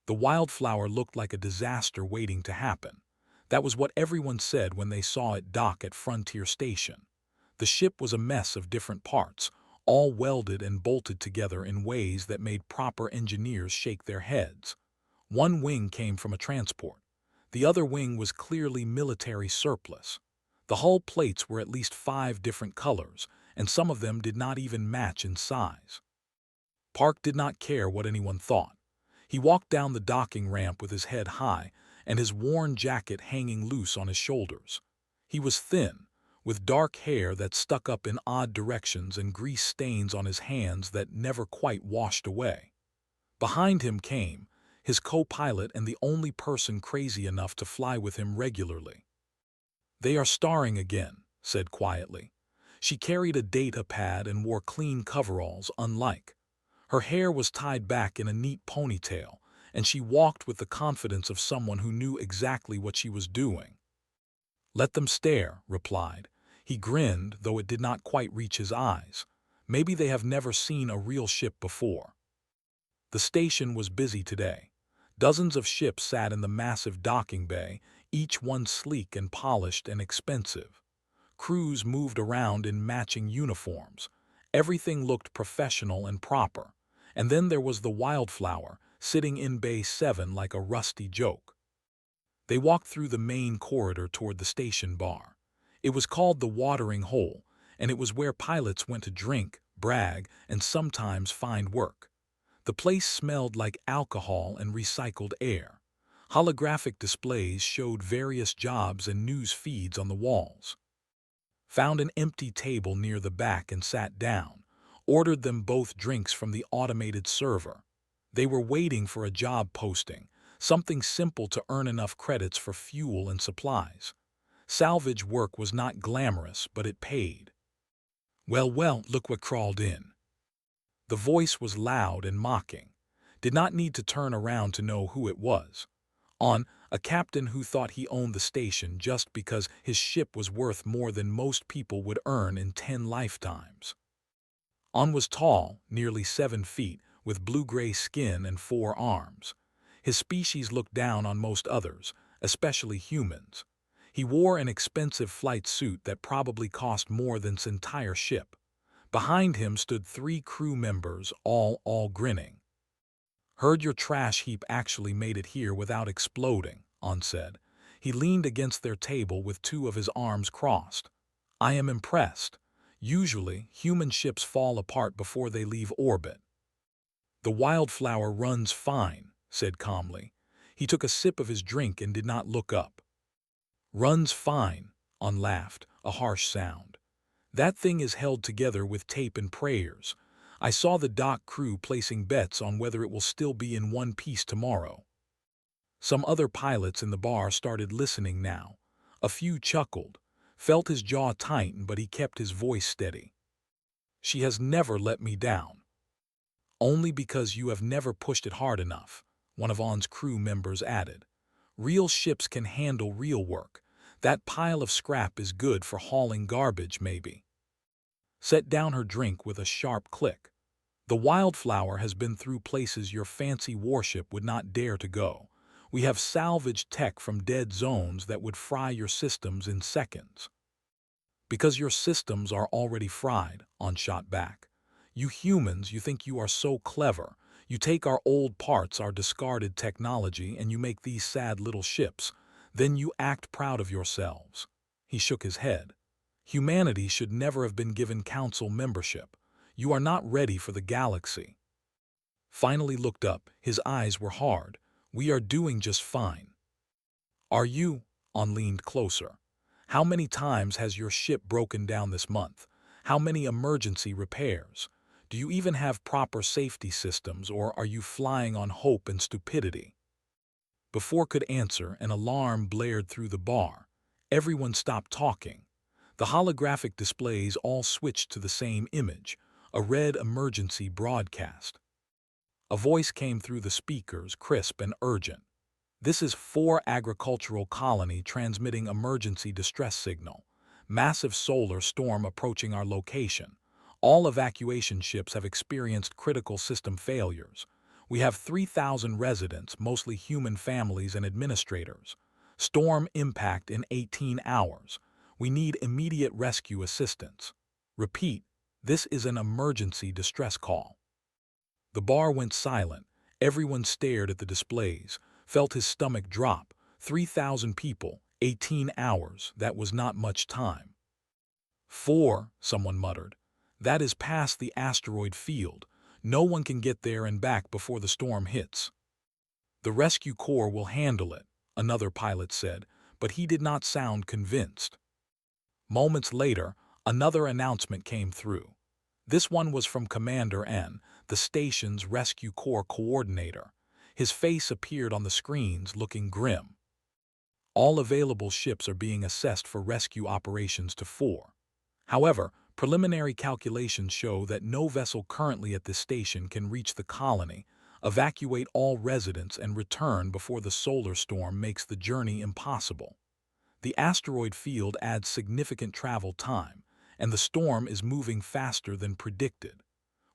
The wildflower looked like a disaster waiting to happen. That was what everyone said when they saw it dock at Frontier Station. The ship was a mess of different parts, all welded and bolted together in ways that made proper engineers shake their heads. One wing came from a transport. The other wing was clearly military surplus. The hull plates were at least 5 different colors, and some of them did not even match in size. Park did not care what anyone thought. He walked down the docking ramp with his head high and his worn jacket hanging loose on his shoulders. He was thin, with dark hair that stuck up in odd directions and grease stains on his hands that never quite washed away. Behind him came his co-pilot and the only person crazy enough to fly with him regularly. "They are starring again," said quietly. She carried a data pad and wore clean coveralls, unlike. Her hair was tied back in a neat ponytail, and she walked with the confidence of someone who knew exactly what she was doing. "Let them stare," replied. He grinned, though it did not quite reach his eyes. Maybe they have never seen a real ship before. The station was busy today. Dozens of ships sat in the massive docking bay, each one sleek and polished and expensive. Crews moved around in matching uniforms. Everything looked professional and proper. And then there was the wildflower, sitting in Bay 7 like a rusty joke. They walked through the main corridor toward the station bar. It was called the Watering Hole, and it was where pilots went to drink, brag, and sometimes find work. The place smelled like alcohol and recycled air. Holographic displays showed various jobs and news feeds on the walls. Found an empty table near the back and sat down. Ordered them both drinks from the automated server. They were waiting for a job posting, something simple to earn enough credits for fuel and supplies. Salvage work was not glamorous, but it paid. "Well, well, look what crawled in." The voice was loud and mocking. Did not need to turn around to know who it was. A captain who thought he owned the station just because his ship was worth more than most people would earn in 10 lifetimes. Was tall, nearly 7 feet, with blue-gray skin and 4 arms. His species looked down on most others, especially humans. He wore an expensive flight suit that probably cost more than his entire ship. Behind him stood 3 crew members, all grinning. "Heard your trash heap actually made it here without exploding," said. He leaned against their table with 2 of his arms crossed. "I am impressed. Usually, human ships fall apart before they leave orbit." "The wildflower runs fine," said calmly. He took a sip of his drink and did not look up. "Runs fine," laughed, a harsh sound. "That thing is held together with tape and prayers. I saw the dock crew placing bets on whether it will still be in one piece tomorrow." Some other pilots in the bar started listening now. A few chuckled, felt his jaw tighten, but he kept his voice steady. "She has never let me down." "Only because you have never pushed it hard enough," one of On's crew members added. "Real ships can handle real work. That pile of scrap is good for hauling garbage, maybe." Set down her drink with a sharp click. "The wildflower has been through places your fancy warship would not dare to go. We have salvaged tech from dead zones that would fry your systems in seconds." "Because your systems are already fried," On shot back. "You humans, you think you are so clever. You take our old parts, our discarded technology, and you make these sad little ships. Then you act proud of yourselves." He shook his head. "Humanity should never have been given council membership. You are not ready for the galaxy." Finally looked up. His eyes were hard. "We are doing just fine." "Are you?" On leaned closer. "How many times has your ship broken down this month? How many emergency repairs? Do you even have proper safety systems, or are you flying on hope and stupidity?" Before could answer, an alarm blared through the bar. Everyone stopped talking. The holographic displays all switched to the same image, a red emergency broadcast. A voice came through the speakers, crisp and urgent. "This is 4 agricultural colony transmitting emergency distress signal. Massive solar storm approaching our location. All evacuation ships have experienced critical system failures. We have 3,000 residents, mostly human families and administrators. Storm impact in 18 hours. We need immediate rescue assistance. Repeat, this is an emergency distress call. The bar went silent. Everyone stared at the displays, felt his stomach drop. 3,000 people, 18 hours, that was not much time. 4, someone muttered. That is past the asteroid field. No one can get there and back before the storm hits. The rescue corps will handle it, another pilot said, but he did not sound convinced. Moments later, another announcement came through. This one was from Commander N, the station's rescue corps coordinator. His face appeared on the screens, looking grim. All available ships are being assessed for rescue operations to 4. However, preliminary calculations show that no vessel currently at this station can reach the colony, evacuate all residents, and return before the solar storm makes the journey impossible. The asteroid field adds significant travel time, and the storm is moving faster than predicted.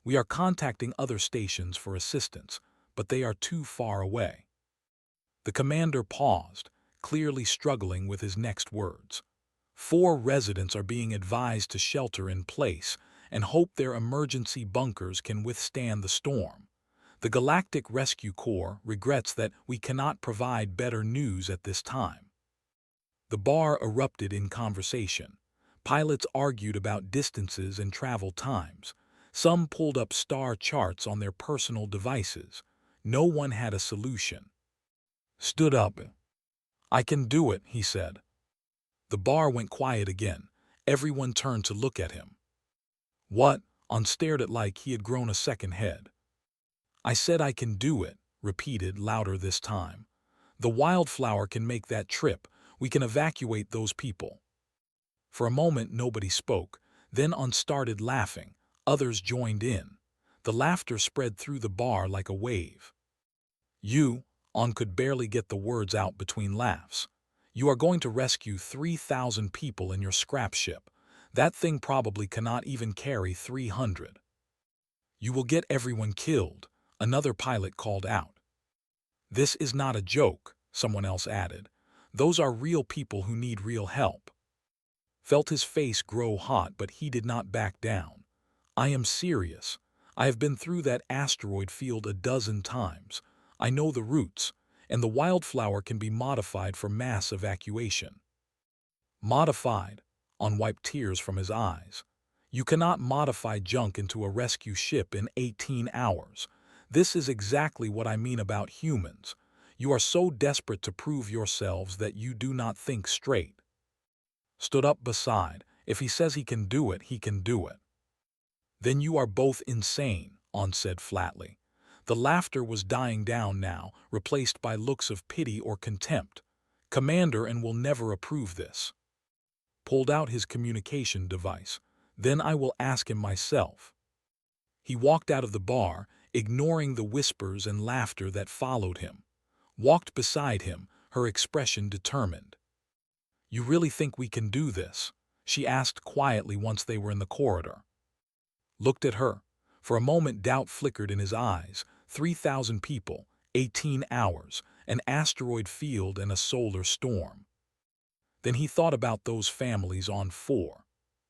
We are contacting other stations for assistance, but they are too far away. The commander paused, clearly struggling with his next words. 4 residents are being advised to shelter in place and hope their emergency bunkers can withstand the storm. The Galactic Rescue Corps regrets that we cannot provide better news at this time. The bar erupted in conversation. Pilots argued about distances and travel times. Some pulled up star charts on their personal devices. No one had a solution. Stood up. I can do it, he said. The bar went quiet again. Everyone turned to look at him. What? On stared at like he had grown a second head. I said I can do it, repeated louder this time. The wildflower can make that trip. We can evacuate those people. For a moment nobody spoke. Then On started laughing. Others joined in. The laughter spread through the bar like a wave. You, On could barely get the words out between laughs. You are going to rescue 3,000 people in your scrap ship. That thing probably cannot even carry 300. You will get everyone killed, another pilot called out. This is not a joke, someone else added. Those are real people who need real help. Felt his face grow hot, but he did not back down. I am serious. I have been through that asteroid field a dozen times. I know the routes, and the wildflower can be modified for mass evacuation. Modified? On wiped tears from his eyes. You cannot modify junk into a rescue ship in 18 hours. This is exactly what I mean about humans. You are so desperate to prove yourselves that you do not think straight. Stood up beside. If he says he can do it, he can do it. Then you are both insane, On said flatly. The laughter was dying down now, replaced by looks of pity or contempt. Commander and will never approve this. Pulled out his communication device. Then I will ask him myself. He walked out of the bar, ignoring the whispers and laughter that followed him. Walked beside him, her expression determined. You really think we can do this? She asked quietly once they were in the corridor. Looked at her. For a moment doubt flickered in his eyes. 3,000 people, 18 hours, an asteroid field and a solar storm. Then he thought about those families on 4.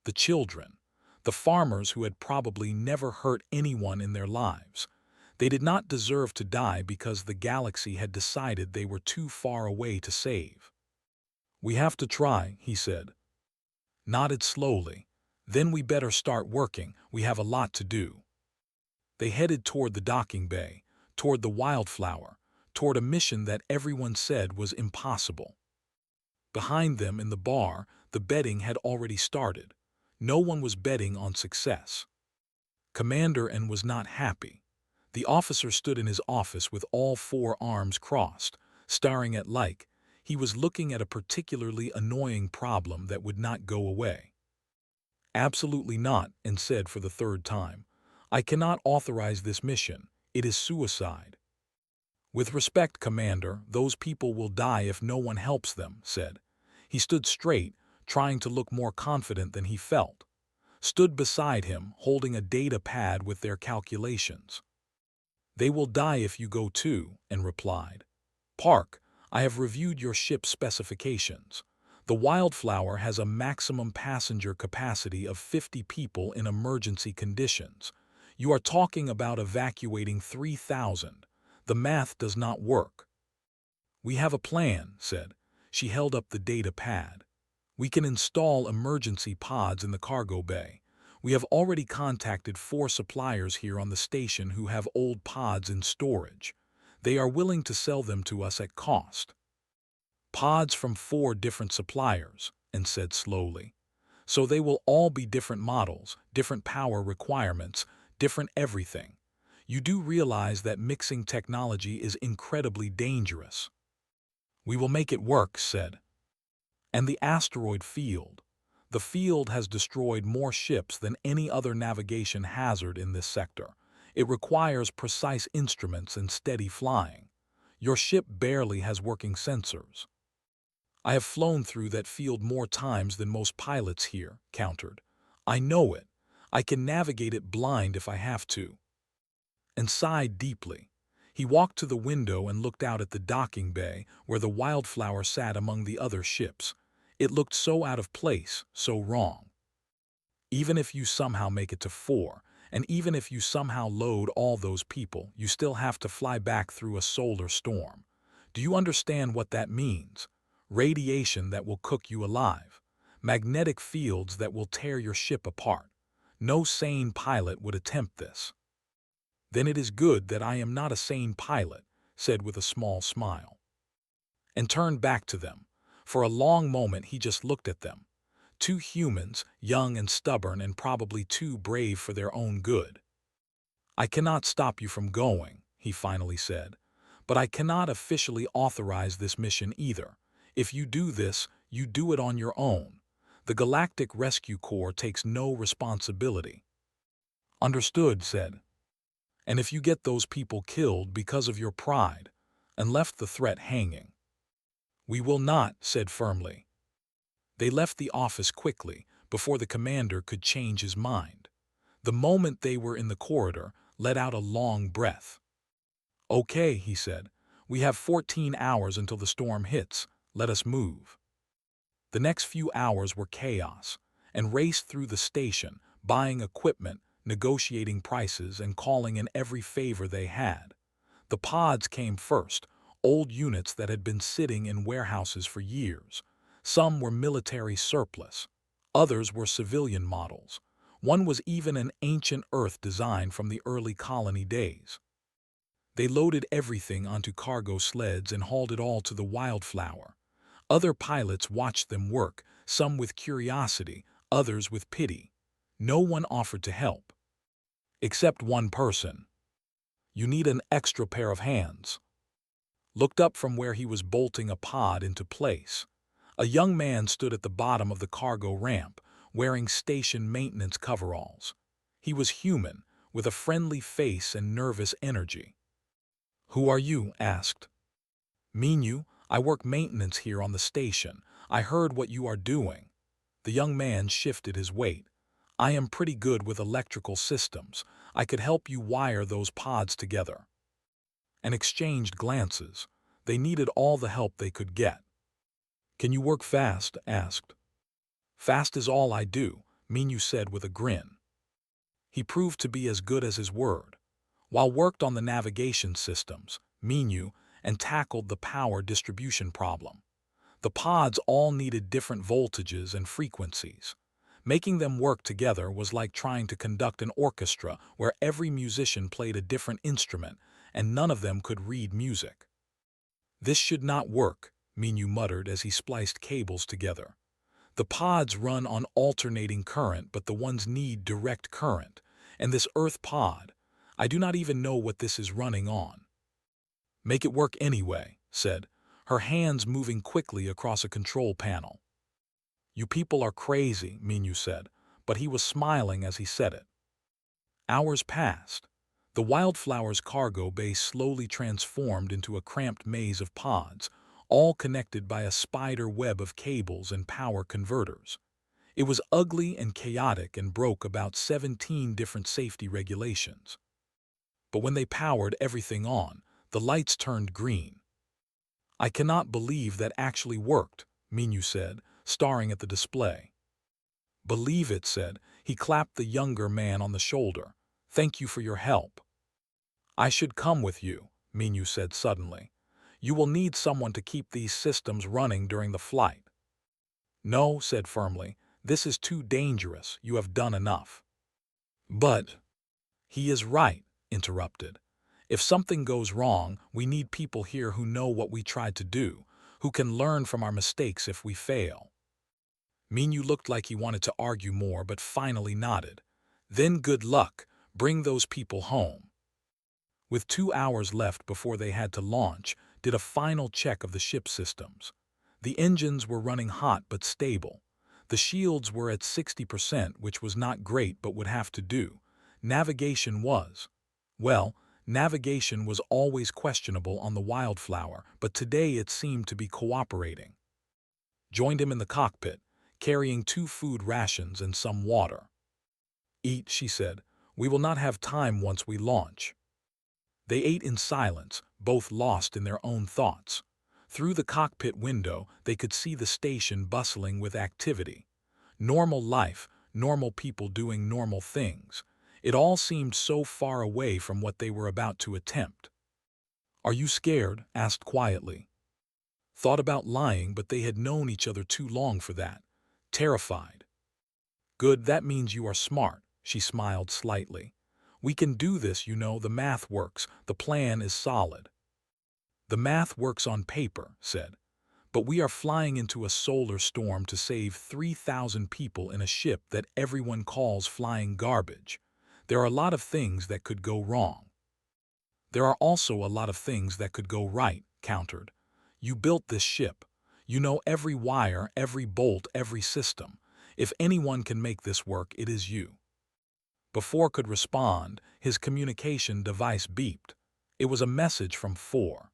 The children. The farmers who had probably never hurt anyone in their lives. They did not deserve to die because the galaxy had decided they were too far away to save. We have to try, he said. Nodded slowly. Then we better start working. We have a lot to do. They headed toward the docking bay, toward the wildflower, toward a mission that everyone said was impossible. Behind them in the bar, the betting had already started. No one was betting on success. Commander N was not happy. The officer stood in his office with all 4 arms crossed, staring at like he was looking at a particularly annoying problem that would not go away. Absolutely not, and said for the 3rd time. I cannot authorize this mission. It is suicide. With respect, Commander, those people will die if no one helps them, said. He stood straight, trying to look more confident than he felt. Stood beside him, holding a data pad with their calculations. They will die if you go too, and replied, Park, I have reviewed your ship's specifications. The Wildflower has a maximum passenger capacity of 50 people in emergency conditions. You are talking about evacuating 3,000. The math does not work. We have a plan, said. She held up the data pad. We can install emergency pods in the cargo bay. We have already contacted 4 suppliers here on the station who have old pods in storage. They are willing to sell them to us at cost. Pods from 4 different suppliers, and said slowly. So they will all be different models, different power requirements, different everything. You do realize that mixing technology is incredibly dangerous. We will make it work, said. And the asteroid field. The field has destroyed more ships than any other navigation hazard in this sector. It requires precise instruments and steady flying. Your ship barely has working sensors. I have flown through that field more times than most pilots here, countered. I know it. I can navigate it blind if I have to. And sighed deeply. He walked to the window and looked out at the docking bay where the Wildflower sat among the other ships. It looked so out of place, so wrong. Even if you somehow make it to 4, and even if you somehow load all those people, you still have to fly back through a solar storm. Do you understand what that means? Radiation that will cook you alive. Magnetic fields that will tear your ship apart. No sane pilot would attempt this. Then it is good that I am not a sane pilot, said with a small smile. And turned back to them. For a long moment he just looked at them. 2 humans, young and stubborn and probably too brave for their own good. I cannot stop you from going, he finally said. But I cannot officially authorize this mission either. If you do this, you do it on your own. The Galactic Rescue Corps takes no responsibility. Understood, said. And if you get those people killed because of your pride, and left the threat hanging. We will not, said firmly. They left the office quickly, before the commander could change his mind. The moment they were in the corridor, let out a long breath. Okay, he said. We have 14 hours until the storm hits. Let us move. The next few hours were chaos, and raced through the station, buying equipment, negotiating prices, and calling in every favor they had. The pods came first, old units that had been sitting in warehouses for years. Some were military surplus. Others were civilian models. One was even an ancient Earth design from the early colony days. They loaded everything onto cargo sleds and hauled it all to the Wildflower. Other pilots watched them work, some with curiosity, others with pity. No one offered to help. Except one person. You need an extra pair of hands. Looked up from where he was bolting a pod into place. A young man stood at the bottom of the cargo ramp, wearing station maintenance coveralls. He was human, with a friendly face and nervous energy. Who are you? Asked. Minu, I work maintenance here on the station. I heard what you are doing. The young man shifted his weight. I am pretty good with electrical systems. I could help you wire those pods together. And exchanged glances. They needed all the help they could get. Can you work fast? Asked. Fast is all I do, Minu said with a grin. He proved to be as good as his word. While worked on the navigation systems, Minu, and tackled the power distribution problem. The pods all needed different voltages and frequencies. Making them work together was like trying to conduct an orchestra where every musician played a different instrument and none of them could read music. This should not work, Minu muttered as he spliced cables together. The pods run on alternating current, but the ones need direct current. And this Earth pod, I do not even know what this is running on. Make it work anyway, said, her hands moving quickly across a control panel. You people are crazy, Minu said, but he was smiling as he said it. Hours passed. The Wildflower's cargo bay slowly transformed into a cramped maze of pods, all connected by a spider web of cables and power converters. It was ugly and chaotic and broke about 17 different safety regulations. But when they powered everything on, the lights turned green. "I cannot believe that actually worked," Minyu said, staring at the display. "Believe it," said. He clapped the younger man on the shoulder. "Thank you for your help." "I should come with you," Minyu said suddenly. "You will need someone to keep these systems running during the flight." "No," said firmly. "This is too dangerous. You have done enough." "But—" "He is right," interrupted. "If something goes wrong, we need people here who know what we tried to do, who can learn from our mistakes if we fail." Minyu looked like he wanted to argue more but finally nodded. "Then good luck. Bring those people home." With 2 hours left before they had to launch, did a final check of the ship systems. The engines were running hot but stable. The shields were at 60%, which was not great but would have to do. Navigation was. Well, navigation was always questionable on the Wildflower, but today it seemed to be cooperating. Joined him in the cockpit, carrying 2 food rations and some water. "Eat," she said. "We will not have time once we launch." They ate in silence, both lost in their own thoughts. Through the cockpit window, they could see the station bustling with activity. Normal life, normal people doing normal things. It all seemed so far away from what they were about to attempt. "Are you scared?" asked quietly. Thought about lying, but they had known each other too long for that. Terrified. "Good, that means you are smart," she smiled slightly. "We can do this, you know, the math works, the plan is solid." "The math works on paper," said. "But we are flying into a solar storm to save 3,000 people in a ship that everyone calls flying garbage. There are a lot of things that could go wrong." "There are also a lot of things that could go right," countered. "You built this ship. You know every wire, every bolt, every system. If anyone can make this work, it is you." Before could respond, his communication device beeped. It was a message from 4.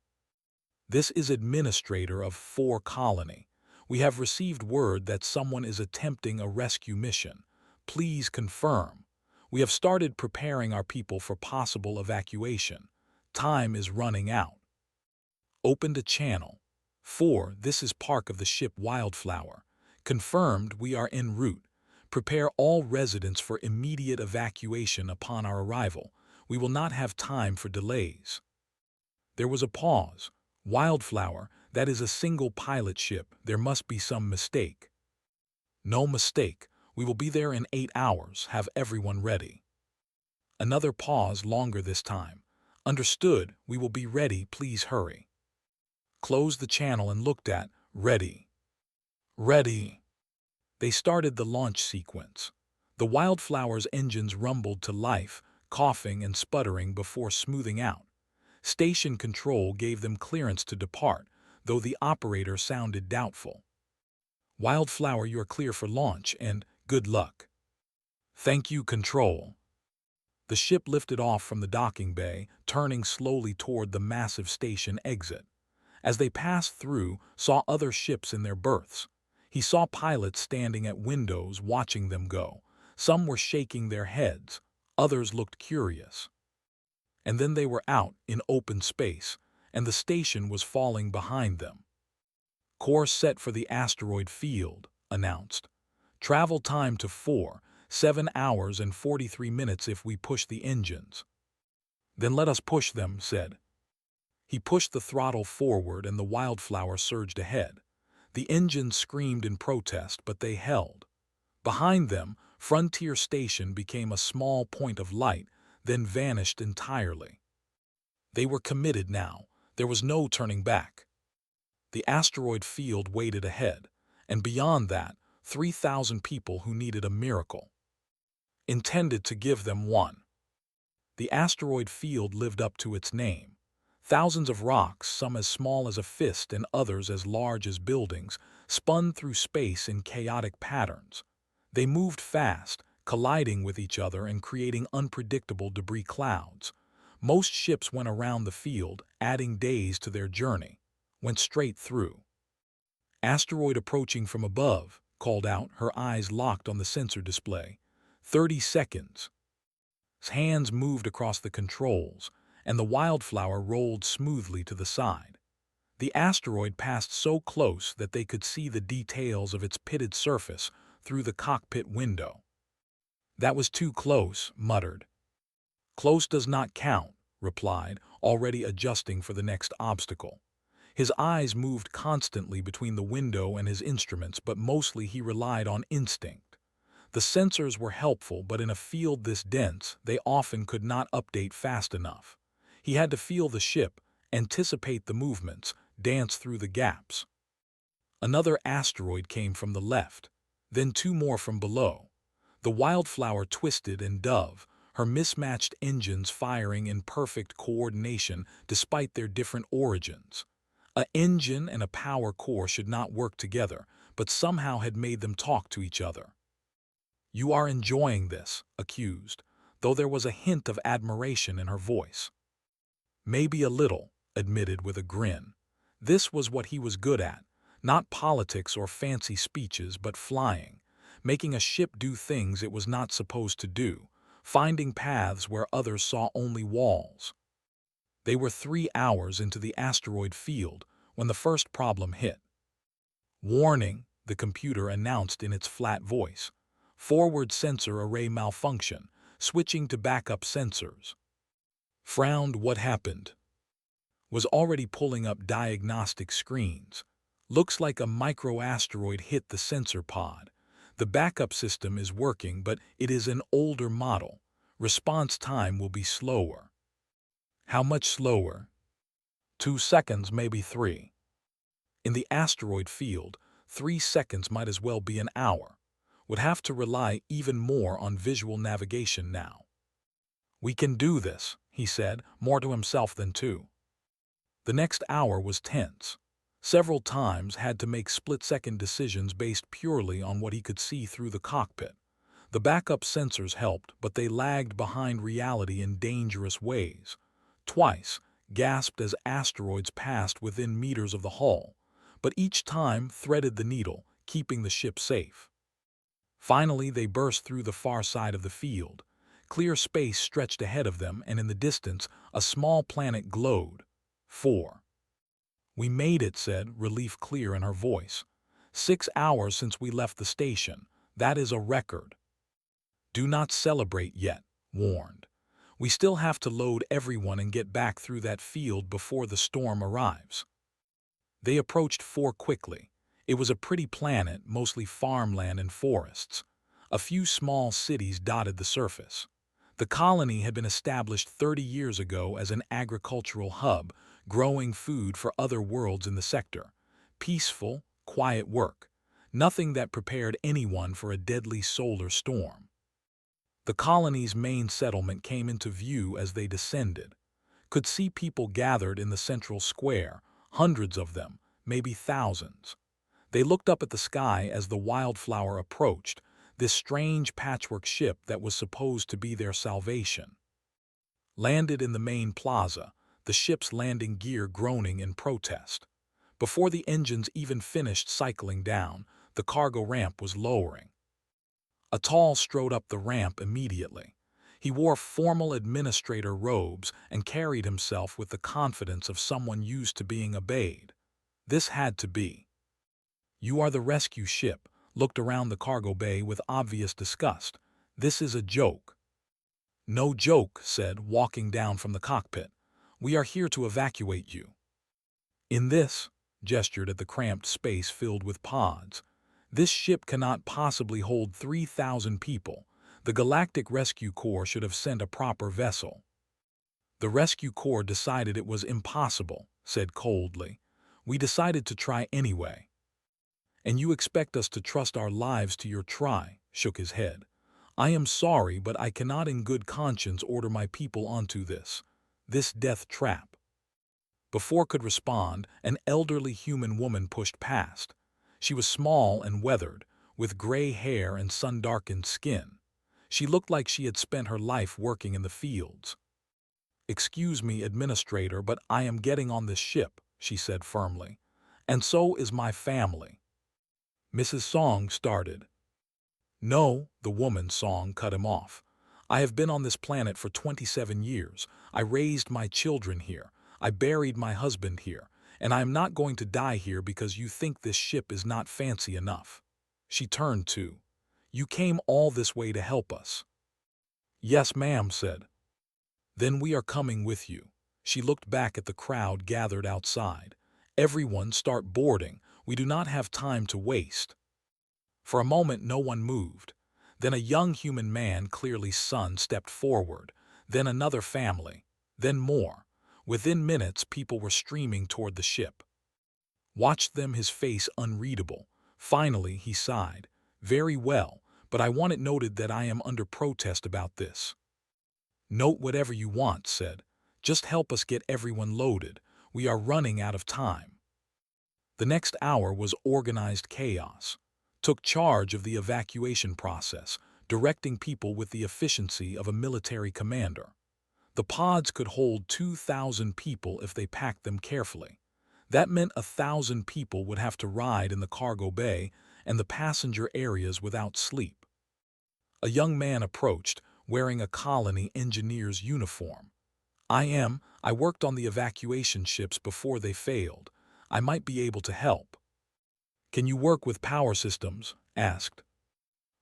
"This is Administrator of 4 Colony. We have received word that someone is attempting a rescue mission. Please confirm. We have started preparing our people for possible evacuation. Time is running out." Opened a channel. 4. This is Park of the ship Wildflower. Confirmed, we are en route. Prepare all residents for immediate evacuation upon our arrival. We will not have time for delays. There was a pause. "Wildflower, that is a single pilot ship. There must be some mistake." "No mistake. We will be there in 8 hours. Have everyone ready." Another pause, longer this time. "Understood. We will be ready. Please hurry." Closed the channel and looked at, "Ready. Ready." They started the launch sequence. The Wildflower's engines rumbled to life, coughing and sputtering before smoothing out. Station control gave them clearance to depart, though the operator sounded doubtful. "Wildflower, you are clear for launch, and good luck." "Thank you, Control." The ship lifted off from the docking bay, turning slowly toward the massive station exit. As they passed through, saw other ships in their berths. He saw pilots standing at windows watching them go. Some were shaking their heads, others looked curious. And then they were out in open space, and the station was falling behind them. "Course set for the asteroid field," announced. "Travel time to 7 hours and 43 minutes if we push the engines." "Then let us push them," said. He pushed the throttle forward and the Wildflower surged ahead. The engines screamed in protest, but they held. Behind them, Frontier Station became a small point of light, then vanished entirely. They were committed now. There was no turning back. The asteroid field waited ahead, and beyond that, 3,000 people who needed a miracle. Intended to give them one. The asteroid field lived up to its name. Thousands of rocks, some as small as a fist and others as large as buildings, spun through space in chaotic patterns. They moved fast, colliding with each other and creating unpredictable debris clouds. Most ships went around the field, adding days to their journey. Went straight through. "Asteroid approaching from above," called out, her eyes locked on the sensor display. 30 seconds. His hands moved across the controls, and the wildflower rolled smoothly to the side. The asteroid passed so close that they could see the details of its pitted surface through the cockpit window. "That was too close," muttered. "Close does not count," replied, already adjusting for the next obstacle. His eyes moved constantly between the window and his instruments, but mostly he relied on instinct. The sensors were helpful, but in a field this dense, they often could not update fast enough. He had to feel the ship, anticipate the movements, dance through the gaps. Another asteroid came from the left, then two more from below. The wildflower twisted and dove, her mismatched engines firing in perfect coordination despite their different origins. An engine and a power core should not work together, but somehow had made them talk to each other. "You are enjoying this," accused, though there was a hint of admiration in her voice. "Maybe a little," admitted with a grin. This was what he was good at, not politics or fancy speeches, but flying, making a ship do things it was not supposed to do, finding paths where others saw only walls. They were 3 hours into the asteroid field when the first problem hit. "Warning," the computer announced in its flat voice. "Forward sensor array malfunction, switching to backup sensors." Frowned. What happened? Was already pulling up diagnostic screens. "Looks like a microasteroid hit the sensor pod. The backup system is working, but it is an older model. Response time will be slower." "How much slower?" 2 seconds, maybe 3. In the asteroid field, 3 seconds might as well be an hour. Would have to rely even more on visual navigation now. "We can do this," he said, more to himself than to. The next hour was tense. Several times had to make split-second decisions based purely on what he could see through the cockpit. The backup sensors helped, but they lagged behind reality in dangerous ways. Twice, gasped as asteroids passed within meters of the hull, but each time threaded the needle, keeping the ship safe. Finally, they burst through the far side of the field. Clear space stretched ahead of them, and in the distance, a small planet glowed. 4. "We made it," said, relief clear in her voice. 6 hours since we left the station. That is a record." "Do not celebrate yet," warned. "We still have to load everyone and get back through that field before the storm arrives." They approached 4 quickly. It was a pretty planet, mostly farmland and forests. A few small cities dotted the surface. The colony had been established 30 years ago as an agricultural hub, growing food for other worlds in the sector. Peaceful, quiet work. Nothing that prepared anyone for a deadly solar storm. The colony's main settlement came into view as they descended. Could see people gathered in the central square, hundreds of them, maybe thousands. They looked up at the sky as the wildflower approached, this strange patchwork ship that was supposed to be their salvation. Landed in the main plaza, the ship's landing gear groaning in protest. Before the engines even finished cycling down, the cargo ramp was lowering. A tall strode up the ramp immediately. He wore formal administrator robes and carried himself with the confidence of someone used to being obeyed. This had to be. "You are the rescue ship," looked around the cargo bay with obvious disgust. "This is a joke." "No joke," said, walking down from the cockpit. "We are here to evacuate you." "In this," gestured at the cramped space filled with pods. "This ship cannot possibly hold 3,000 people. The Galactic Rescue Corps should have sent a proper vessel." "The Rescue Corps decided it was impossible," said coldly. "We decided to try anyway." "And you expect us to trust our lives to your try," shook his head. "I am sorry, but I cannot in good conscience order my people onto this death trap." Before could respond, an elderly human woman pushed past. She was small and weathered, with gray hair and sun-darkened skin. She looked like she had spent her life working in the fields. "Excuse me, administrator, but I am getting on this ship," she said firmly. "And so is my family." Mrs. Song started. "No," the woman Song cut him off. I have been on this planet for 27 years. I raised my children here. I buried my husband here. And I am not going to die here because you think this ship is not fancy enough." She turned to, "You came all this way to help us." "Yes, ma'am," said. "Then we are coming with you." She looked back at the crowd gathered outside. "Everyone start boarding. We do not have time to waste." For a moment no one moved. Then a young human man, clearly son, stepped forward. Then another family. Then more. Within minutes people were streaming toward the ship. Watched them, his face unreadable. Finally he sighed. "Very well, but I want it noted that I am under protest about this." "Note whatever you want," said. "Just help us get everyone loaded. We are running out of time." The next hour was organized chaos. Took charge of the evacuation process, directing people with the efficiency of a military commander. The pods could hold 2,000 people if they packed them carefully. That meant 1,000 people would have to ride in the cargo bay and the passenger areas without sleep. A young man approached, wearing a colony engineer's uniform. I worked on the evacuation ships before they failed. I might be able to help." "Can you work with power systems?" asked.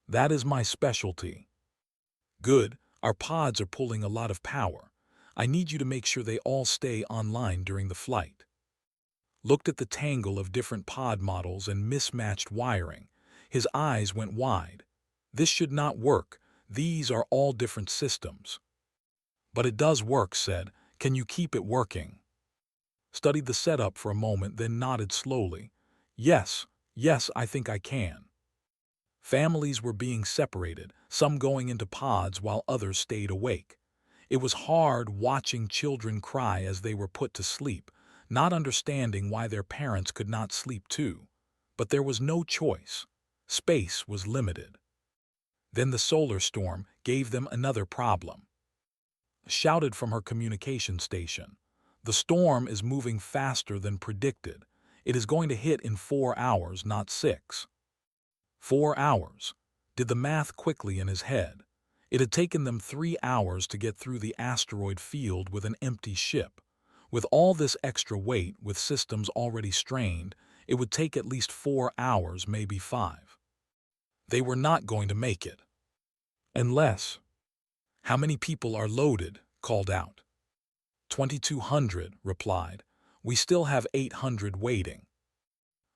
"That is my specialty." "Good, our pods are pulling a lot of power. I need you to make sure they all stay online during the flight." Looked at the tangle of different pod models and mismatched wiring. His eyes went wide. "This should not work. These are all different systems." "But it does work," said. "Can you keep it working?" Studied the setup for a moment, then nodded slowly. Yes, I think I can." Families were being separated, some going into pods while others stayed awake. It was hard watching children cry as they were put to sleep, not understanding why their parents could not sleep too. But there was no choice. Space was limited. Then the solar storm gave them another problem. Shouted from her communication station. "The storm is moving faster than predicted. It is going to hit in 4 hours, not 6. 4 hours. Did the math quickly in his head. It had taken them 3 hours to get through the asteroid field with an empty ship. With all this extra weight, with systems already strained, it would take at least 4 hours, maybe 5. They were not going to make it. Unless. "How many people are loaded?" called out. 2,200, replied. "We still have 800 waiting."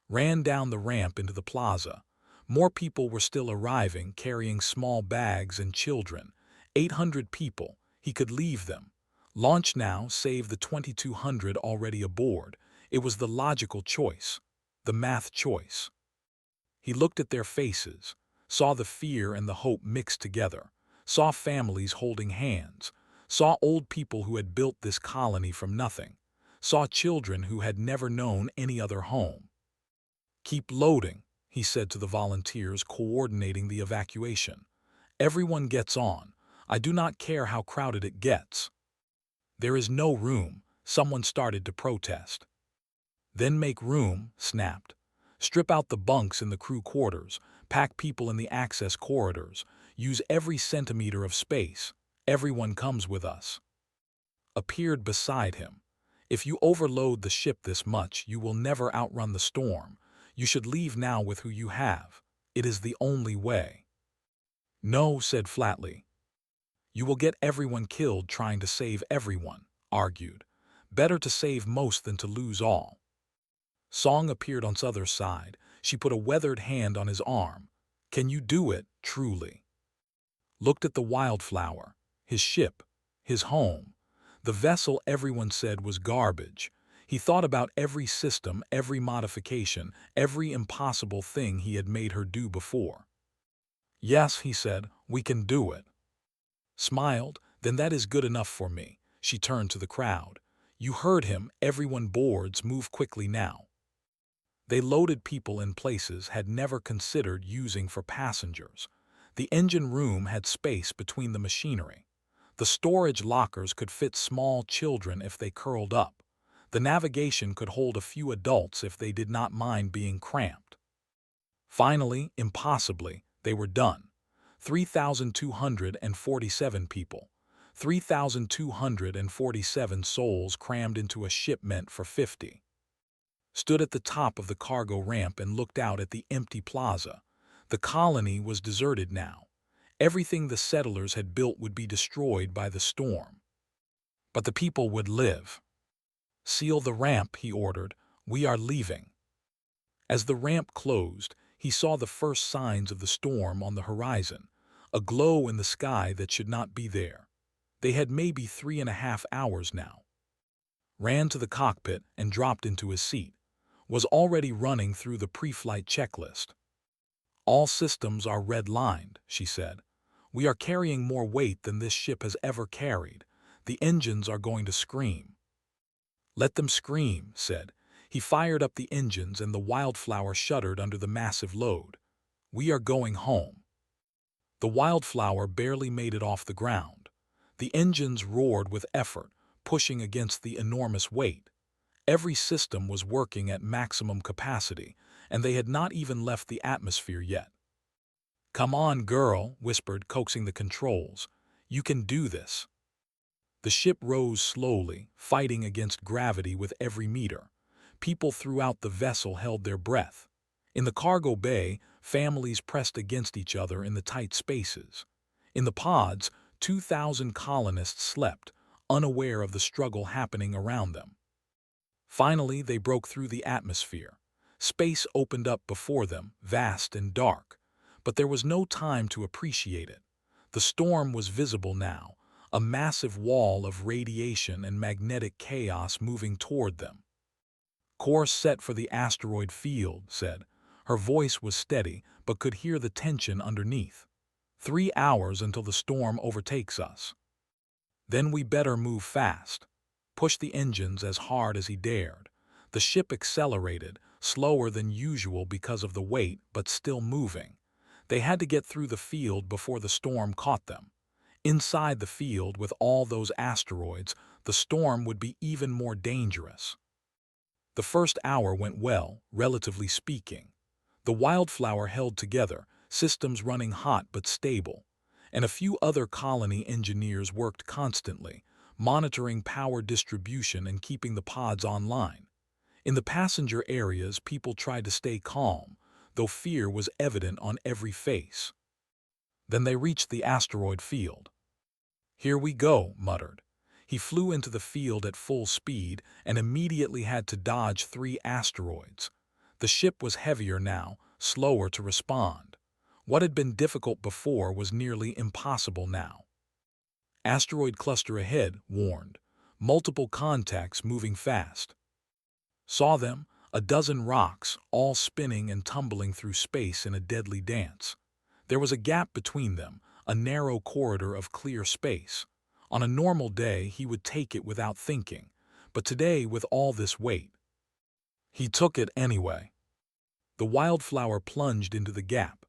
Ran down the ramp into the plaza. More people were still arriving, carrying small bags and children. 800 people. He could leave them. Launch now, save the 2,200 already aboard. It was the logical choice. The math choice. He looked at their faces, saw the fear and the hope mixed together, saw families holding hands, saw old people who had built this colony from nothing, saw children who had never known any other home. "Keep loading," he said to the volunteers coordinating the evacuation. "Everyone gets on. I do not care how crowded it gets." "There is no room," someone started to protest. "Then make room," snapped. "Strip out the bunks in the crew quarters, pack people in the access corridors, use every centimeter of space. Everyone comes with us." Appeared beside him. "If you overload the ship this much, you will never outrun the storm. You should leave now with who you have. It is the only way." "No," said flatly. "You will get everyone killed trying to save everyone," argued. "Better to save most than to lose all." Song appeared on the other side. She put a weathered hand on his arm. "Can you do it, truly?" Looked at the wildflower, his ship, his home. The vessel everyone said was garbage. He thought about every system, every modification, every impossible thing he had made her do before. "Yes," he said, "we can do it." Smiled. "Then that is good enough for me." She turned to the crowd. "You heard him. Everyone boards. Move quickly now." They loaded people in places had never considered using for passengers. The engine room had space between the machinery. The storage lockers could fit small children if they curled up. The navigation could hold a few adults if they did not mind being cramped. Finally, impossibly, they were done. 3,247 people. 3,247 souls crammed into a ship meant for 50. Stood at the top of the cargo ramp and looked out at the empty plaza. The colony was deserted now. Everything the settlers had built would be destroyed by the storm. But the people would live. "Seal the ramp," he ordered. "We are leaving." As the ramp closed, he saw the first signs of the storm on the horizon, a glow in the sky that should not be there. They had maybe 3.5 hours now. Ran to the cockpit and dropped into his seat. Was already running through the pre-flight checklist. "All systems are red-lined," she said. "We are carrying more weight than this ship has ever carried. The engines are going to scream." "Let them scream," said. He fired up the engines and the Wildflower shuddered under the massive load. "We are going home." The Wildflower barely made it off the ground. The engines roared with effort, pushing against the enormous weight. Every system was working at maximum capacity, and they had not even left the atmosphere yet. "Come on, girl," whispered, coaxing the controls. "You can do this." The ship rose slowly, fighting against gravity with every meter. People throughout the vessel held their breath. In the cargo bay, families pressed against each other in the tight spaces. In the pods, 2,000 colonists slept, unaware of the struggle happening around them. Finally, they broke through the atmosphere. Space opened up before them, vast and dark. But there was no time to appreciate it. The storm was visible now, a massive wall of radiation and magnetic chaos moving toward them. "Course set for the asteroid field," said. Her voice was steady, but could hear the tension underneath. 3 hours until the storm overtakes us. Then we better move fast. Pushed the engines as hard as he dared. The ship accelerated, slower than usual because of the weight, but still moving. They had to get through the field before the storm caught them. Inside the field, with all those asteroids, the storm would be even more dangerous. The first hour went well, relatively speaking. The Wildflower held together, systems running hot but stable, and a few other colony engineers worked constantly, monitoring power distribution and keeping the pods online. In the passenger areas, people tried to stay calm, though fear was evident on every face. Then they reached the asteroid field. "Here we go," muttered. He flew into the field at full speed and immediately had to dodge 3 asteroids. The ship was heavier now, slower to respond. What had been difficult before was nearly impossible now. "Asteroid cluster ahead," warned. "Multiple contacts moving fast." Saw them, a dozen rocks, all spinning and tumbling through space in a deadly dance. There was a gap between them, a narrow corridor of clear space. On a normal day, he would take it without thinking, but today, with all this weight, he took it anyway. The Wildflower plunged into the gap.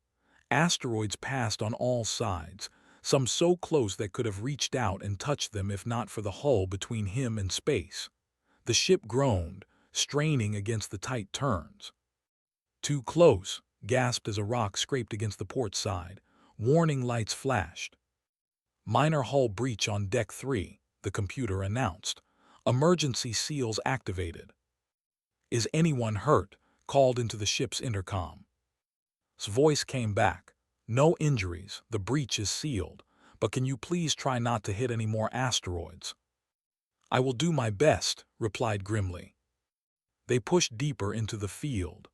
Asteroids passed on all sides, some so close that could have reached out and touched them if not for the hull between him and space. The ship groaned, straining against the tight turns. "Too close," gasped as a rock scraped against the port side. Warning lights flashed. "Minor hull breach on Deck 3, the computer announced. "Emergency seals activated." "Is anyone hurt?" called into the ship's intercom. His voice came back. "No injuries, the breach is sealed, but can you please try not to hit any more asteroids?" "I will do my best," replied grimly. They pushed deeper into the field.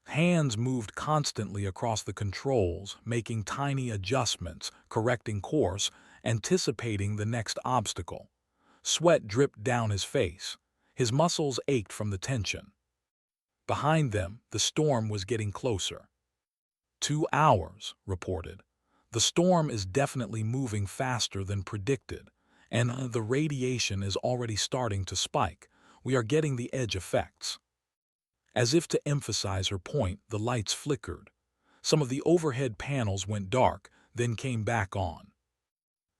Hands moved constantly across the controls, making tiny adjustments, correcting course, anticipating the next obstacle. Sweat dripped down his face. His muscles ached from the tension. Behind them, the storm was getting closer. 2 hours, reported. "The storm is definitely moving faster than predicted, and the radiation is already starting to spike. We are getting the edge effects." As if to emphasize her point, the lights flickered. Some of the overhead panels went dark, then came back on.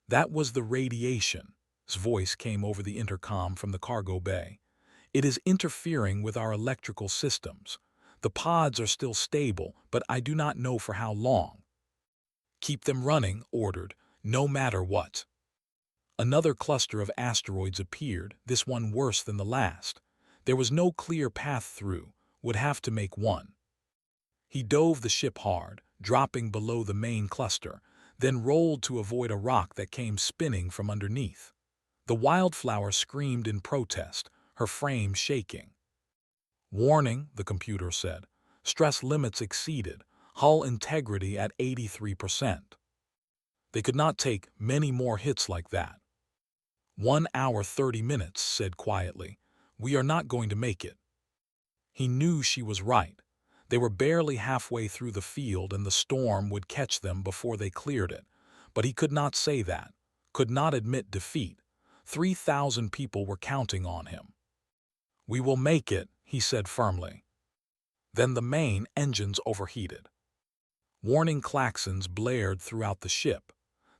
"That was the radiation," his voice came over the intercom from the cargo bay. "It is interfering with our electrical systems. The pods are still stable, but I do not know for how long." Keep them running, ordered, no matter what. Another cluster of asteroids appeared, this one worse than the last. There was no clear path through, would have to make one. He dove the ship hard, dropping below the main cluster, then rolled to avoid a rock that came spinning from underneath. The wildflower screamed in protest, her frame shaking. Warning, the computer said. Stress limits exceeded, hull integrity at 83%. They could not take many more hits like that. 1 hour 30 minutes, said quietly. We are not going to make it. He knew she was right. They were barely halfway through the field and the storm would catch them before they cleared it. But he could not say that, could not admit defeat. 3,000 people were counting on him. We will make it, he said firmly. Then the main engines overheated. Warning klaxons blared throughout the ship.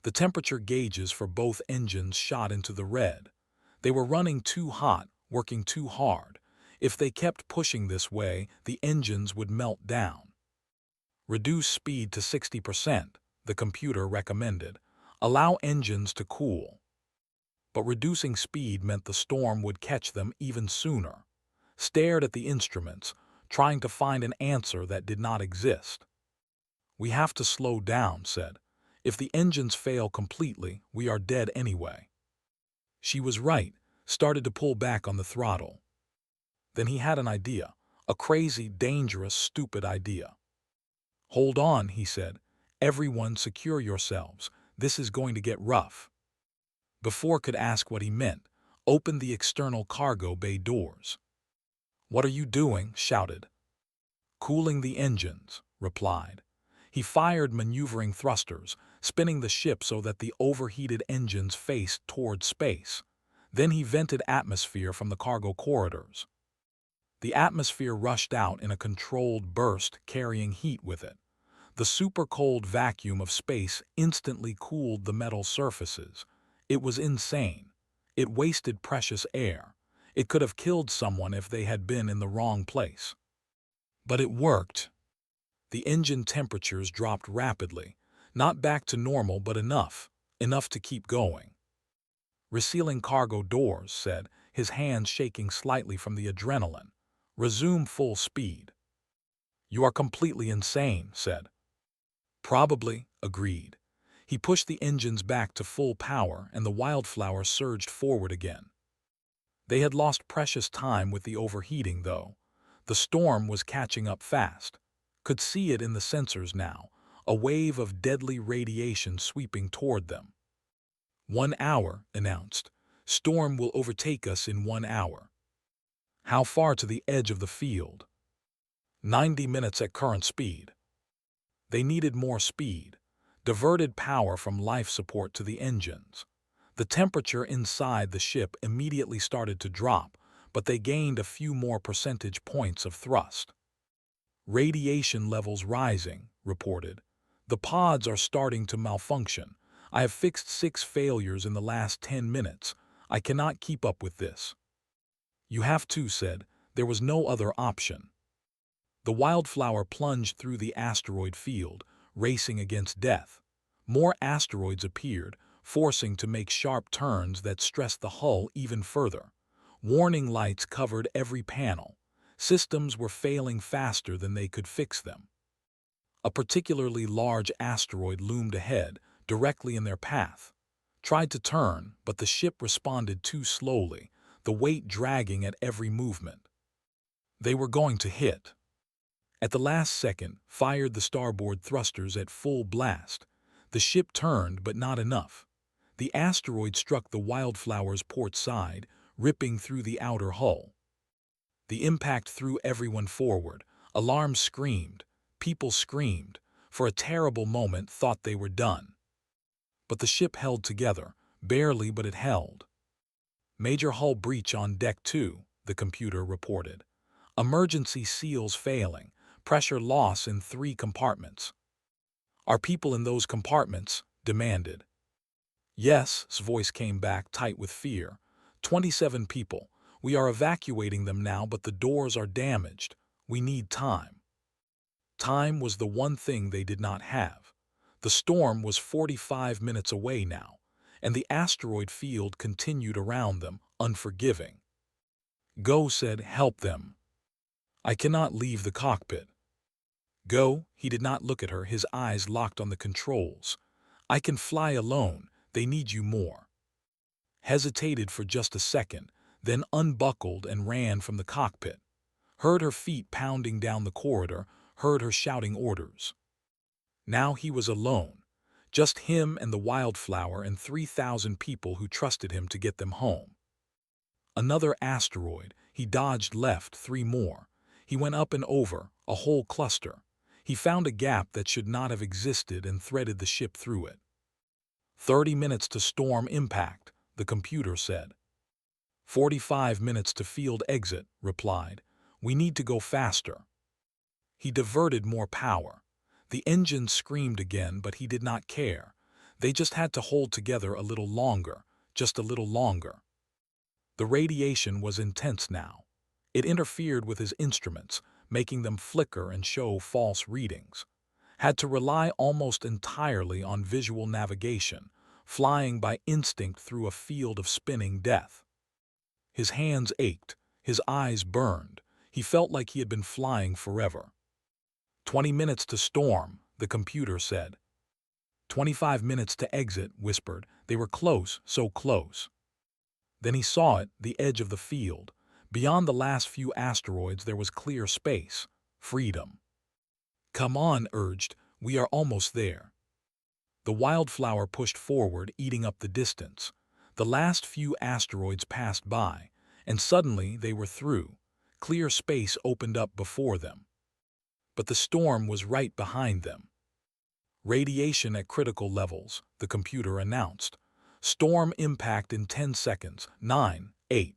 The temperature gauges for both engines shot into the red. They were running too hot, working too hard. If they kept pushing this way, the engines would melt down. Reduce speed to 60%, the computer recommended. Allow engines to cool. But reducing speed meant the storm would catch them even sooner. Stared at the instruments, trying to find an answer that did not exist. We have to slow down, said. If the engines fail completely, we are dead anyway. She was right, started to pull back on the throttle. Then he had an idea, a crazy, dangerous, stupid idea. Hold on, he said. Everyone secure yourselves. This is going to get rough. Before could ask what he meant, opened the external cargo bay doors. What are you doing? Shouted. Cooling the engines, replied. He fired maneuvering thrusters, spinning the ship so that the overheated engines faced toward space. Then he vented atmosphere from the cargo corridors. The atmosphere rushed out in a controlled burst, carrying heat with it. The super-cold vacuum of space instantly cooled the metal surfaces. It was insane. It wasted precious air. It could have killed someone if they had been in the wrong place. But it worked. The engine temperatures dropped rapidly, not back to normal but enough to keep going. Resealing cargo doors, said, his hands shaking slightly from the adrenaline. Resume full speed. You are completely insane, said. Probably, agreed. He pushed the engines back to full power and the wildflower surged forward again. They had lost precious time with the overheating, though. The storm was catching up fast. Could see it in the sensors now, a wave of deadly radiation sweeping toward them. 1 hour, announced. Storm will overtake us in 1 hour. How far to the edge of the field? 90 minutes at current speed. They needed more speed. Diverted power from life support to the engines. The temperature inside the ship immediately started to drop, but they gained a few more percentage points of thrust. Radiation levels rising, reported. The pods are starting to malfunction. I have fixed 6 failures in the last 10 minutes. I cannot keep up with this. You have to, said. There was no other option. The wildflower plunged through the asteroid field, racing against death. More asteroids appeared, forcing to make sharp turns that stressed the hull even further. Warning lights covered every panel. Systems were failing faster than they could fix them. A particularly large asteroid loomed ahead, directly in their path. Tried to turn, but the ship responded too slowly, the weight dragging at every movement. They were going to hit. At the last second, fired the starboard thrusters at full blast. The ship turned, but not enough. The asteroid struck the wildflower's port side, ripping through the outer hull. The impact threw everyone forward. Alarms screamed. People screamed. For a terrible moment thought they were done. But the ship held together. Barely, but it held. Major hull breach on deck 2, the computer reported. Emergency seals failing. Pressure loss in 3 compartments. Are people in those compartments? Demanded. Yes, his voice came back tight with fear. 27 people. We are evacuating them now, but the doors are damaged. We need time. Time was the one thing they did not have. The storm was 45 minutes away now, and the asteroid field continued around them, unforgiving. Go said, "Help them. I cannot leave the cockpit." Go, he did not look at her, his eyes locked on the controls. "I can fly alone, they need you more." Hesitated for just a second, then unbuckled and ran from the cockpit. Heard her feet pounding down the corridor, heard her shouting orders. Now he was alone, just him and the wildflower and 3,000 people who trusted him to get them home. Another asteroid, he dodged left, 3 more. He went up and over, a whole cluster. He found a gap that should not have existed and threaded the ship through it. 30 minutes to storm impact, the computer said. 45 minutes to field exit, replied. We need to go faster. He diverted more power. The engines screamed again, but he did not care. They just had to hold together a little longer, just a little longer. The radiation was intense now. It interfered with his instruments, making them flicker and show false readings. Had to rely almost entirely on visual navigation, flying by instinct through a field of spinning death. His hands ached, his eyes burned. He felt like he had been flying forever. 20 minutes to storm, the computer said. 25 minutes to exit, whispered. They were close, so close. Then he saw it, the edge of the field. Beyond the last few asteroids there was clear space, freedom. Come on, urged, we are almost there. The wildflower pushed forward, eating up the distance. The last few asteroids passed by, and suddenly they were through. Clear space opened up before them. But the storm was right behind them. Radiation at critical levels, the computer announced. Storm impact in 10 seconds, 9, 8.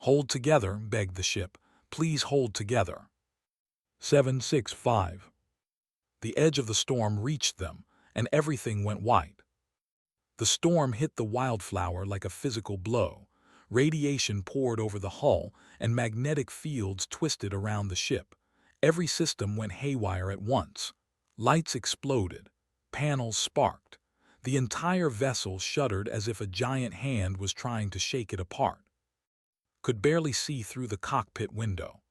Hold together, begged the ship. Please hold together. 7, 6, 5. The edge of the storm reached them, and everything went white. The storm hit the wildflower like a physical blow. Radiation poured over the hull, and magnetic fields twisted around the ship. Every system went haywire at once. Lights exploded. Panels sparked. The entire vessel shuddered as if a giant hand was trying to shake it apart. Could barely see through the cockpit window.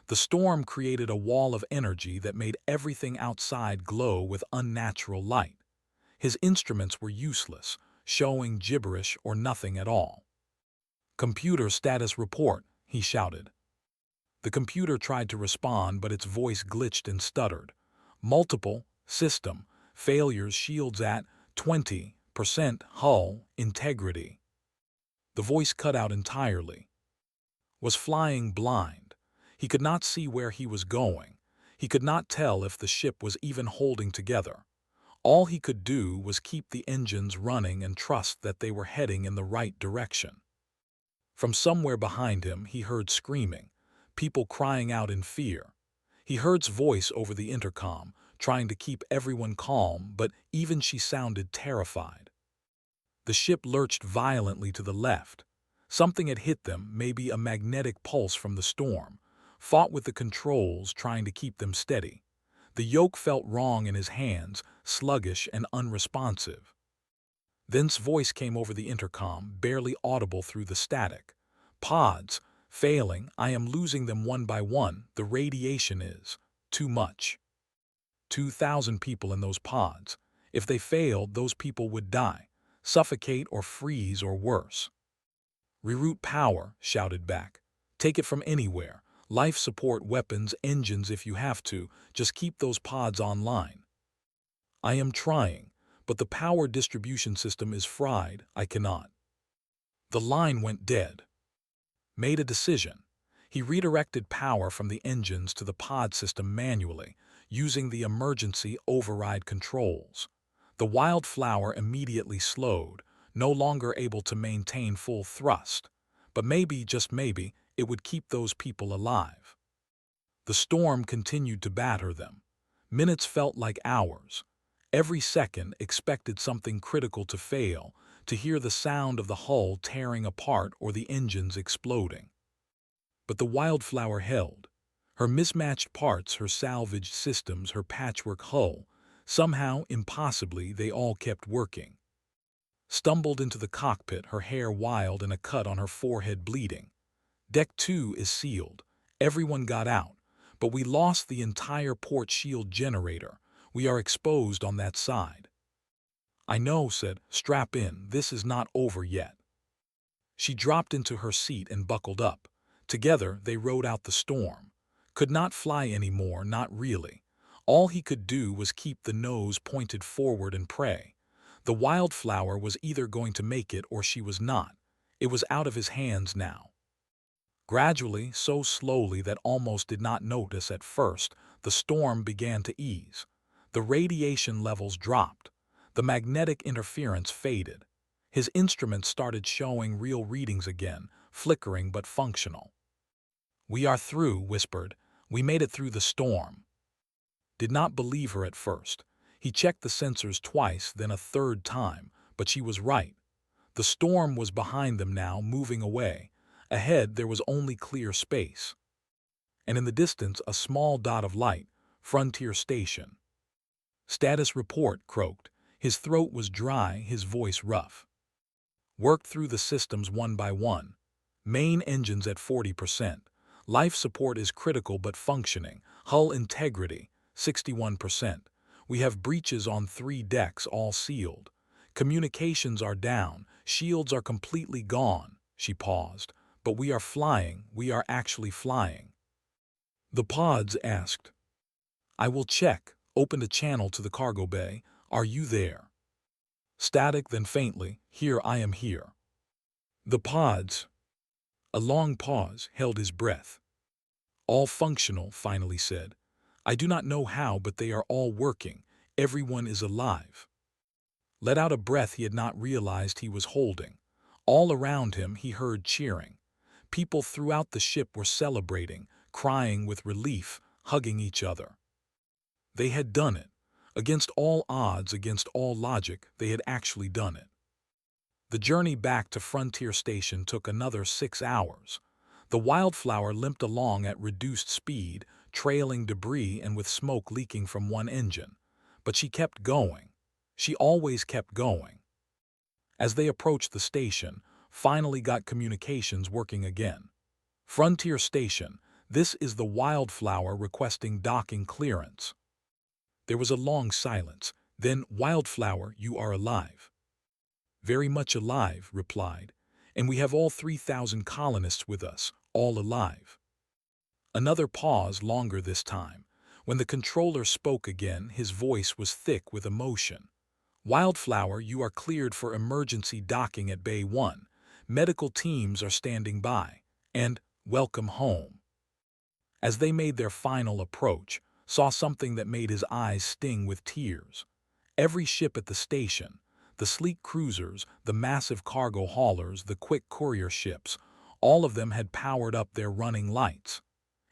The storm created a wall of energy that made everything outside glow with unnatural light. His instruments were useless, showing gibberish or nothing at all. Computer status report, he shouted. The computer tried to respond, but its voice glitched and stuttered. Multiple, system, failures, shields at 20% hull integrity. The voice cut out entirely. Was flying blind. He could not see where he was going. He could not tell if the ship was even holding together. All he could do was keep the engines running and trust that they were heading in the right direction. From somewhere behind him he heard screaming, people crying out in fear. He heard's voice over the intercom, trying to keep everyone calm, but even she sounded terrified. The ship lurched violently to the left. Something had hit them, maybe a magnetic pulse from the storm. Fought with the controls, trying to keep them steady. The yoke felt wrong in his hands, sluggish and unresponsive. Then's voice came over the intercom, barely audible through the static. Pods, failing, I am losing them one by one, the radiation is too much. 2,000 people in those pods. If they failed, those people would die, suffocate or freeze or worse. Reroute power, shouted back. Take it from anywhere. Life support weapons, engines if you have to, just keep those pods online. I am trying, but the power distribution system is fried, I cannot. The line went dead. Made a decision. He redirected power from the engines to the pod system manually, using the emergency override controls. The wildflower immediately slowed, no longer able to maintain full thrust. But maybe, just maybe, it would keep those people alive. The storm continued to batter them. Minutes felt like hours. Every second expected something critical to fail, to hear the sound of the hull tearing apart or the engines exploding. But the wildflower held. Her mismatched parts, her salvaged systems, her patchwork hull, Somehow, impossibly, they all kept working. Stumbled into the cockpit, her hair wild and a cut on her forehead bleeding. Deck 2 is sealed. Everyone got out, but we lost the entire port shield generator. We are exposed on that side. I know, said, strap in, this is not over yet. She dropped into her seat and buckled up. Together, they rode out the storm. Could not fly anymore, not really. All he could do was keep the nose pointed forward and pray. The wildflower was either going to make it or she was not. It was out of his hands now. Gradually, so slowly that almost did not notice at first, the storm began to ease. The radiation levels dropped. The magnetic interference faded. His instruments started showing real readings again, flickering but functional. "We are through," whispered. "We made it through the storm." Did not believe her at first. He checked the sensors twice, then a third time, but she was right. The storm was behind them now, moving away. Ahead there was only clear space. And in the distance a small dot of light, Frontier Station. "Status report," croaked. His throat was dry, his voice rough. Worked through the systems one by one. Main engines at 40%. Life support is critical but functioning. Hull integrity, 61%. We have breaches on 3 decks, all sealed. Communications are down. Shields are completely gone." She paused. "But we are flying. We are actually flying." The pods asked. "I will check." Opened a channel to the cargo bay. "Are you there?" Static, then faintly, "Here, I am here." The pods. A long pause, held his breath. "All functional," finally said. "I do not know how, but they are all working. Everyone is alive." Let out a breath he had not realized he was holding. All around him he heard cheering. People throughout the ship were celebrating, crying with relief, hugging each other. They had done it. Against all odds, against all logic, they had actually done it. The journey back to Frontier Station took another 6 hours. The wildflower limped along at reduced speed, trailing debris and with smoke leaking from one engine. But she kept going. She always kept going. As they approached the station, finally got communications working again. "Frontier Station, this is the Wildflower requesting docking clearance." There was a long silence. Then, "Wildflower, you are alive." "Very much alive," replied. "And we have all 3,000 colonists with us, all alive." Another pause, longer this time. When the controller spoke again, his voice was thick with emotion. "Wildflower, you are cleared for emergency docking at Bay 1. Medical teams are standing by. And welcome home." As they made their final approach, saw something that made his eyes sting with tears. Every ship at the station, the sleek cruisers, the massive cargo haulers, the quick courier ships, all of them had powered up their running lights.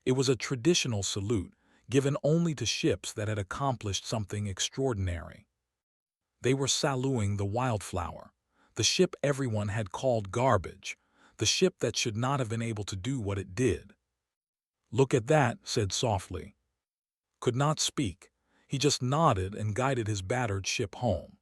It was a traditional salute, given only to ships that had accomplished something extraordinary. They were saluting the Wildflower, the ship everyone had called garbage, the ship that should not have been able to do what it did. "Look at that," said softly. Could not speak. He just nodded and guided his battered ship home.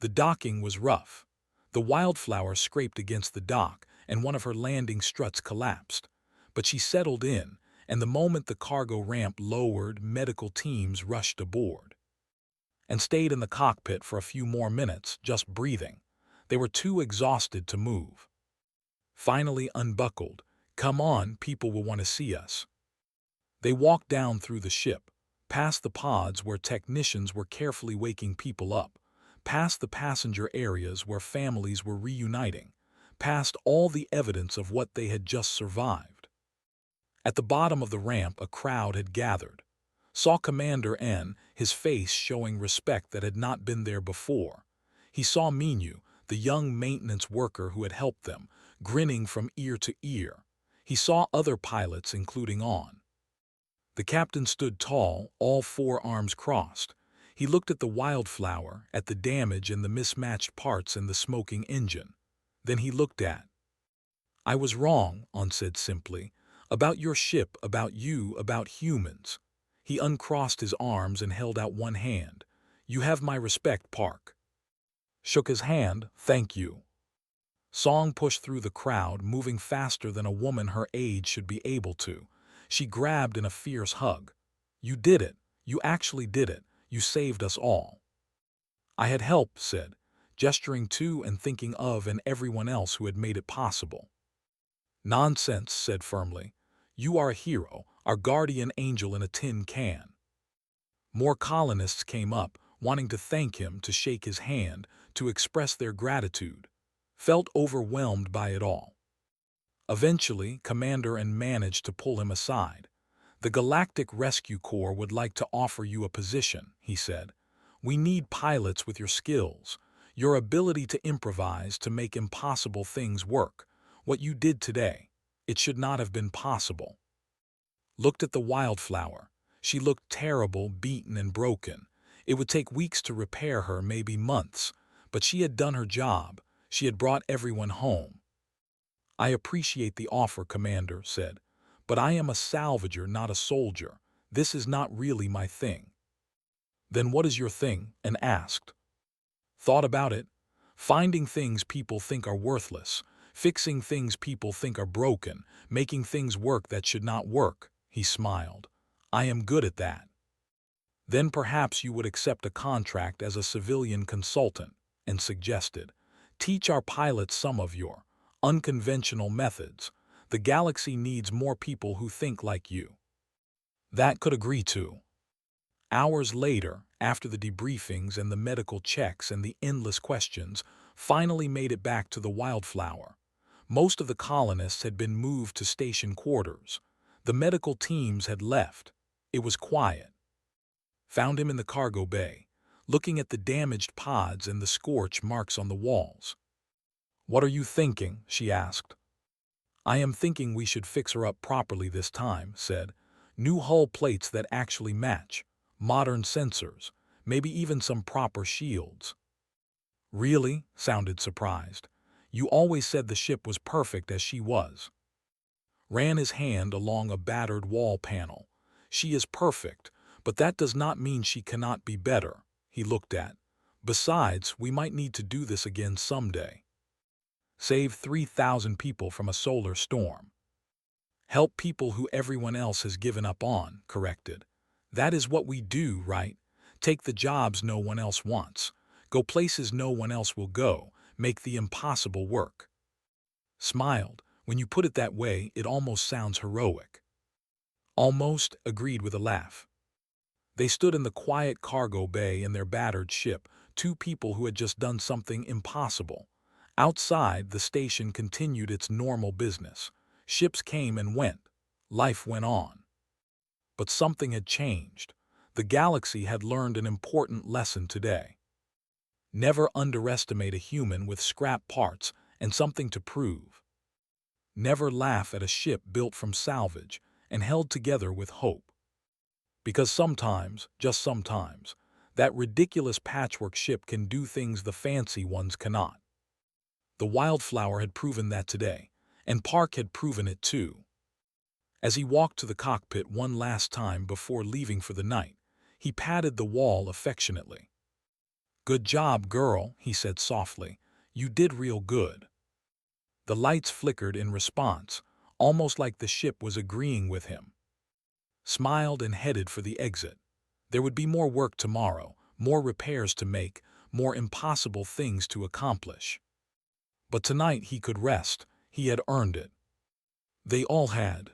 The docking was rough. The Wildflower scraped against the dock, and one of her landing struts collapsed. But she settled in, and the moment the cargo ramp lowered, medical teams rushed aboard. And stayed in the cockpit for a few more minutes, just breathing. They were too exhausted to move. Finally unbuckled. "Come on, people will want to see us." They walked down through the ship, past the pods where technicians were carefully waking people up, past the passenger areas where families were reuniting, past all the evidence of what they had just survived. At the bottom of the ramp a crowd had gathered. Saw Commander N, his face showing respect that had not been there before. He saw Minu, the young maintenance worker who had helped them, grinning from ear to ear. He saw other pilots, including On. The captain stood tall, all 4 arms crossed. He looked at the Wildflower, at the damage and the mismatched parts and the smoking engine. Then he looked at. "I was wrong," On said simply. "About your ship, about you, about humans." He uncrossed his arms and held out one hand. You have my respect, Park. Shook his hand, thank you. Song pushed through the crowd, moving faster than a woman her age should be able to. She grabbed in a fierce hug. You did it. You actually did it. You saved us all. I had help, said, gesturing to and thinking of and everyone else who had made it possible. Nonsense, said firmly. You are a hero, our guardian angel in a tin can. More colonists came up, wanting to thank him, to shake his hand, to express their gratitude. Felt overwhelmed by it all. Eventually, Commander N managed to pull him aside. The Galactic Rescue Corps would like to offer you a position, he said. We need pilots with your skills, your ability to improvise, to make impossible things work. What you did today, it should not have been possible. Looked at the wildflower. She looked terrible, beaten and broken. It would take weeks to repair her, maybe months. But she had done her job. She had brought everyone home. I appreciate the offer, Commander said, but I am a salvager, not a soldier. This is not really my thing. Then what is your thing? And asked. Thought about it. Finding things people think are worthless, fixing things people think are broken, making things work that should not work. He smiled. I am good at that. Then perhaps you would accept a contract as a civilian consultant, and suggested, teach our pilots some of your unconventional methods. The galaxy needs more people who think like you. That could agree to. Hours later, after the debriefings and the medical checks and the endless questions, finally made it back to the Wildflower. Most of the colonists had been moved to station quarters. The medical teams had left. It was quiet. Found him in the cargo bay, looking at the damaged pods and the scorch marks on the walls. What are you thinking? She asked. I am thinking we should fix her up properly this time, said. New hull plates that actually match, modern sensors, maybe even some proper shields. Really? Sounded surprised. You always said the ship was perfect as she was. Ran his hand along a battered wall panel. She is perfect, but that does not mean she cannot be better, he looked at. Besides, we might need to do this again someday. Save 3,000 people from a solar storm. Help people who everyone else has given up on, corrected. That is what we do, right? Take the jobs no one else wants. Go places no one else will go. Make the impossible work. Smiled. When you put it that way, it almost sounds heroic. Almost, agreed with a laugh. They stood in the quiet cargo bay in their battered ship, two people who had just done something impossible. Outside, the station continued its normal business. Ships came and went. Life went on. But something had changed. The galaxy had learned an important lesson today. Never underestimate a human with scrap parts and something to prove. Never laugh at a ship built from salvage and held together with hope. Because sometimes, just sometimes, that ridiculous patchwork ship can do things the fancy ones cannot. The Wildflower had proven that today, and Park had proven it too. As he walked to the cockpit one last time before leaving for the night, he patted the wall affectionately. Good job, girl, he said softly. You did real good. The lights flickered in response, almost like the ship was agreeing with him. Smiled and headed for the exit. There would be more work tomorrow, more repairs to make, more impossible things to accomplish. But tonight he could rest. He had earned it. They all had.